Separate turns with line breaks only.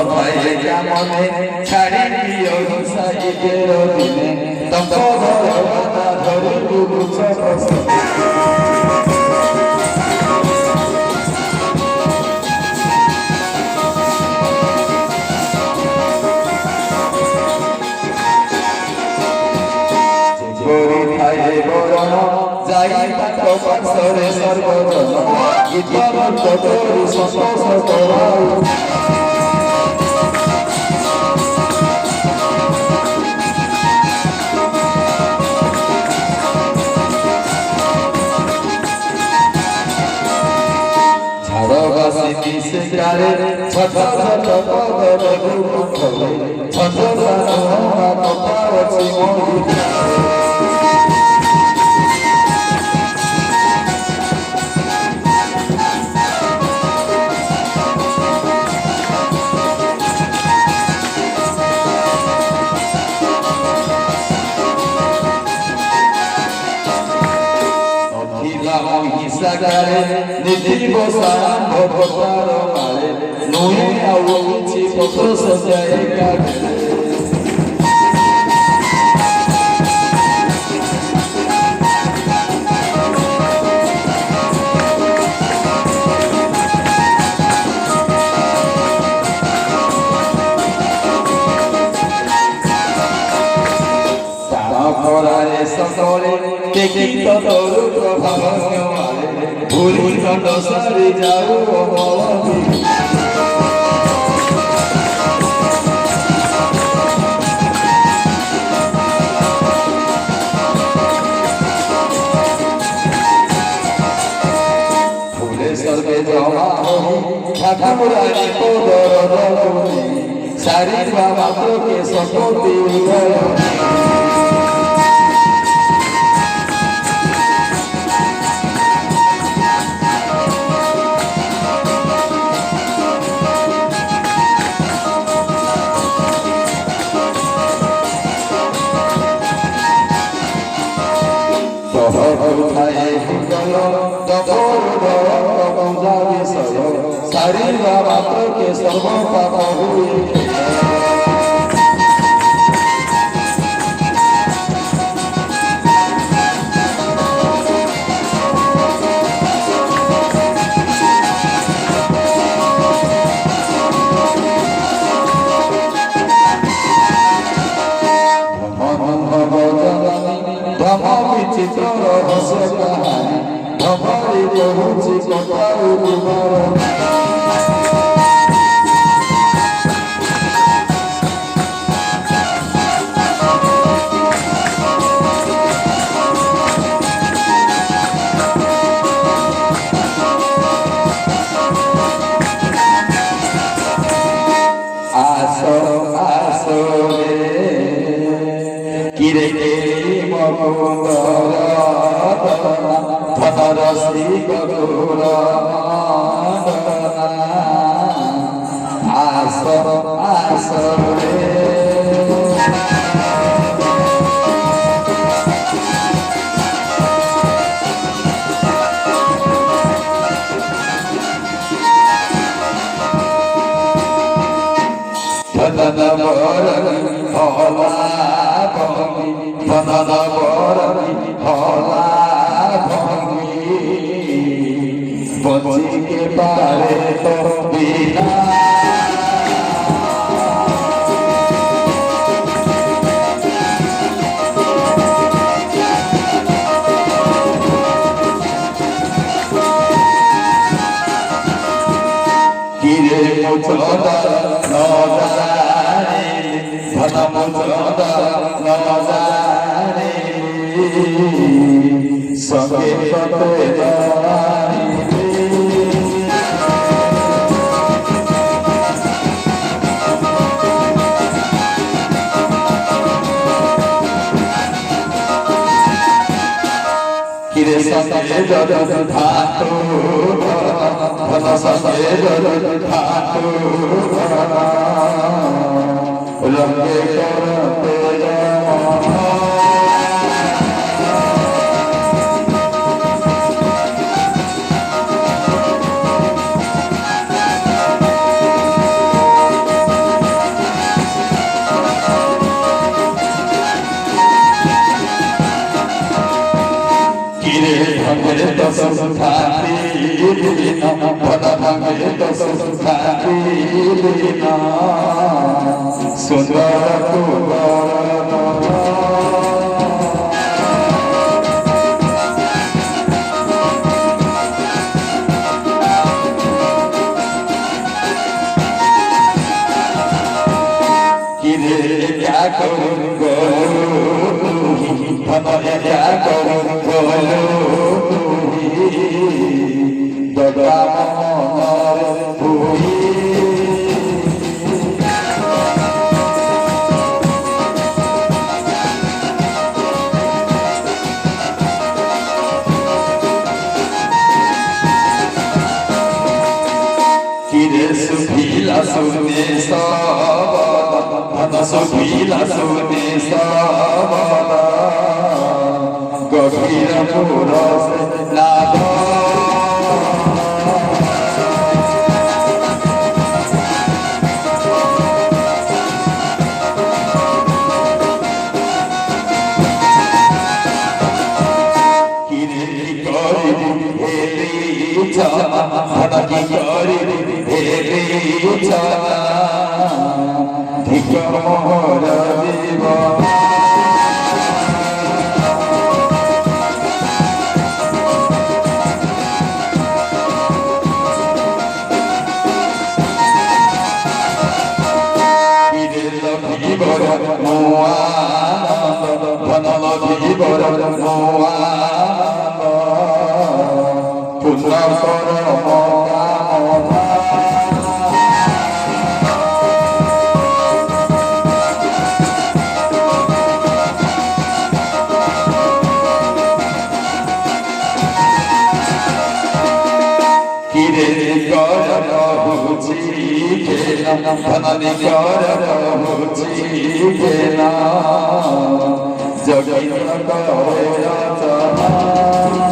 খায়ে কামনে ছাড়ি দিও সাইকের দিনে তঙ্ক ধরে বুঝ যাই পাশরে সর্বজন গীতবদ্ধ করি সন্তোষ করাই ঝাড়বাসী মিশে গারে ছোট ছোট পদরে গুখলে ছোট ছোট পাওছি মরি সাগরে নিধি বসান ভগতার মারে নই আউ কিছু পত্র সজায় কাটে তারপরে সকলে দেখি তোর প্রভাব ভুলি খন্ড সারি যাও অমলতি ফুলে সর্বে জমা ঠাকুরানি পদর দলনি সারি মাত্রকে সকতি উদয় সারিবা মাত্রকে সর্ব পাপ হুয়ে ধম বিচিত্র রহস্য কাহানি ধমরি বহুছি কথা উদিবর কিরে মকুন্দর ধনরসি গৌর আস আস রে ধন বরণি হলা ভঙ্গি ধন বরণি হলা ভঙ্গি বঞ্চিকে পারে তো বিনা কিরে মুচোদা নজারে ধন মুচোদা নজারে সঙ্গে কতে জানি কিরে সঙ্গে জগৎ ধাতু ধন সঙ্গে জগৎ ধাতু রঙ্গে করতে কিরে ভাঙে তো সুখাতি দিনা ধনা ভাঙে তো সুখাতি দিনা সুন্দর किरे क्या करूं बोलो हमारे क्या करूं बोलो दगा मोर भूई किरे सुखीला सुने सा सुखीला सुने सावला गभीर पुरस नादा किरे करी हेरी छाना की करी हेरी छाना धिक्कार मोहर जीवा किरे लभीवर मोआनंद धन लभीवर मोआनंद पुण्य परम कामना किरे कर रहुची केना धननी कर रहुची केना जगिन करे रचना